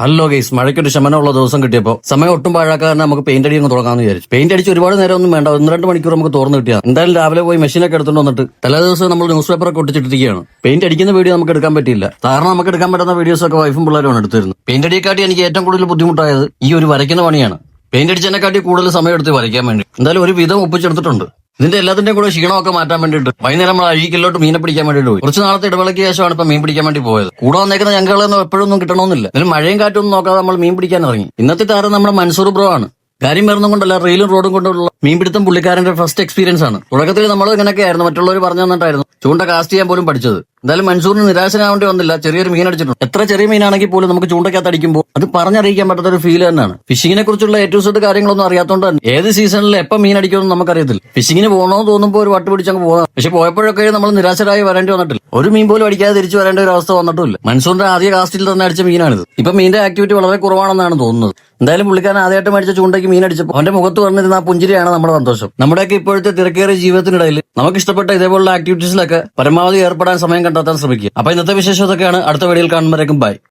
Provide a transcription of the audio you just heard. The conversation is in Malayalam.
ഹലോ ഗൈസ്, മഴയ്ക്കൊരു ശമനമുള്ള ദിവസം കിട്ടിയപ്പോൾ സമയം ഒട്ടും പാഴാക്കാൻ നമുക്ക് പെയിന്റ് അടി അങ്ങ് തുടങ്ങാമെന്ന് വിചാരിച്ചു. പെയിന്റ് അടിച്ച് ഒരുപാട് നേരം ഒന്നും വേണ്ട, 1-2 മണിക്കൂർ നമുക്ക് തുറന്നു കിട്ടിയാൽ എന്തായാലും രാവിലെ പോയി മെഷീനൊക്കെ എടുത്തുകൊണ്ട് വന്നിട്ട് തലേ ദിവസം നമ്മൾ ന്യൂസ് പേപ്പറൊക്കെ ഒട്ടിച്ചിട്ടിരിക്കുകയാണ്. പെയിന്റ് അടിക്കുന്ന വീഡിയോ നമുക്ക് എടുക്കാൻ പറ്റിയില്ല. സാധാരണ നമുക്ക് എടുക്കാൻ പറ്റുന്ന വീഡിയോസ് ഒക്കെ വൈഫും പിള്ളേരുമാണ് എടുത്തിരുന്നത്. പെയിന്റ് അടിയെക്കാട്ടി എനിക്ക് ഏറ്റവും കൂടുതൽ ബുദ്ധിമുട്ടായത് ഈ ഒരു വരയ്ക്കുന്ന പണിയാണ്. പെയിന്റ് അടിച്ചതിനെക്കാട്ടി കൂടുതൽ സമയം എടുത്ത് വരയ്ക്കാൻ വേണ്ടി എന്തായാലും ഒരു വിധം ഒപ്പിച്ചെടുത്തിട്ടുണ്ട്. ഇതിന്റെ എല്ലാത്തിന്റെയും കൂടെ ക്ഷീണമൊക്കെ മാറ്റാൻ വേണ്ടിയിട്ട് വൈകുന്നേരം നമ്മൾ അഴീക്കിലോട്ട് മീനെ പിടിക്കാൻ വേണ്ടിയിട്ട് പോയി. കുറച്ച് നാളത്തെ ഇടവേളയ്ക്ക് ശേഷമാണ് ഇപ്പൊ മീൻ പിടിക്കാൻ വേണ്ടി പോയത്. കൂടെ വന്നേക്കുന്ന ഞങ്ങളൊന്നും എപ്പോഴൊന്നും കിട്ടണമെന്നില്ല. ഇതിന് മഴയും കാറ്റും ഒന്നും നോക്കാതെ നമ്മൾ മീൻ പിടിക്കാൻ ഇറങ്ങി. ഇന്നത്തെ താരം നമ്മുടെ മൻസൂർ ബ്രോ ആണ്. കാര്യം വരുന്ന കൊണ്ടല്ല, റെയിലും റോഡും കൊണ്ടുള്ള മീൻപിടുത്തം പുള്ളിക്കാരന്റെ ഫസ്റ്റ് എക്സ്പീരിയൻസ് ആണ്. തുടക്കത്തിൽ നമ്മൾ ഇങ്ങനെയൊക്കെ ആയിരുന്നു, മറ്റുള്ളവർ പറഞ്ഞു തന്നിട്ടായിരുന്നു ചൂണ്ട കാസ്റ്റ് ചെയ്യാൻ പോലും പഠിച്ചത്. എന്തായാലും മൻസൂറിന് നിരാശനാവേണ്ടി വന്നില്ല. ചെറിയൊരു മീൻ അടിച്ചിട്ടുണ്ട്. എത്ര ചെറിയ മീനാണെങ്കിൽ പോലും നമുക്ക് ചൂണ്ടക്കകത്ത് അടിക്കുമ്പോൾ അത് പറഞ്ഞറിയിക്കാൻ പറ്റാത്ത ഒരു ഫീൽ തന്നെയാണ്. ഫിഷിങ്ങിനെ കുറിച്ചുള്ള ഏറ്റവും സെറ്റ് കാര്യങ്ങളൊന്നും അറിയാത്തതുകൊണ്ട് തന്നെ ഏത് സീസണിൽ എപ്പോൾ മീൻ അടിക്കുമെന്ന് നമുക്കറിയത്തില്ല. ഫിഷിങ്ങിന് പോകണമെന്ന് തോന്നുമ്പോൾ ഒരു വട്ട് പിടിച്ചങ്ങ് പോകാം. പക്ഷെ പോയപ്പോഴൊക്കെ നമ്മൾ നിരാശരായി വരേണ്ടി വന്നിട്ടില്ല. ഒരു മീൻ പോലും അടിക്കാതെ തിരിച്ചു വരേണ്ട ഒരു അവസ്ഥ വന്നിട്ടില്ല. മൻസൂറിന്റെ ആദ്യ കാസ്റ്റിൽ തന്നെ അടിച്ച മീനാണിത്. ഇപ്പൊ മീനിന്റെ ആക്ടിവിറ്റി വളരെ കുറവാണെന്നാണ് തോന്നുന്നത്. എന്തായാലും പുള്ളിക്കാരൻ ആദ്യമായിട്ട് മേടിച്ച ചൂണ്ടയ്ക്ക് മീൻ അടിച്ചപ്പോൾ അവന്റെ മുഖത്ത് വന്നിരുന്ന ആ പുഞ്ചിരിയാണ് നമ്മുടെ സന്തോഷം. നമ്മുടെയൊക്കെ ഇപ്പോഴത്തെ തിരക്കേറിയ ജീവിതത്തിനിടയിൽ നമുക്ക് ഇഷ്ടപ്പെട്ട ഇതേപോലുള്ള ആക്ടിവിറ്റീസിലൊക്കെ പരമാവധി ഏർപ്പെടാൻ സമയം കണ്ടെത്താൻ ശ്രമിക്കുക. അപ്പൊ ഇന്നത്തെ വിശേഷം ഇതൊക്കെയാണ്. അടുത്ത വീഡിയോയിൽ കാണുമ്പോഴേക്കും ബൈ.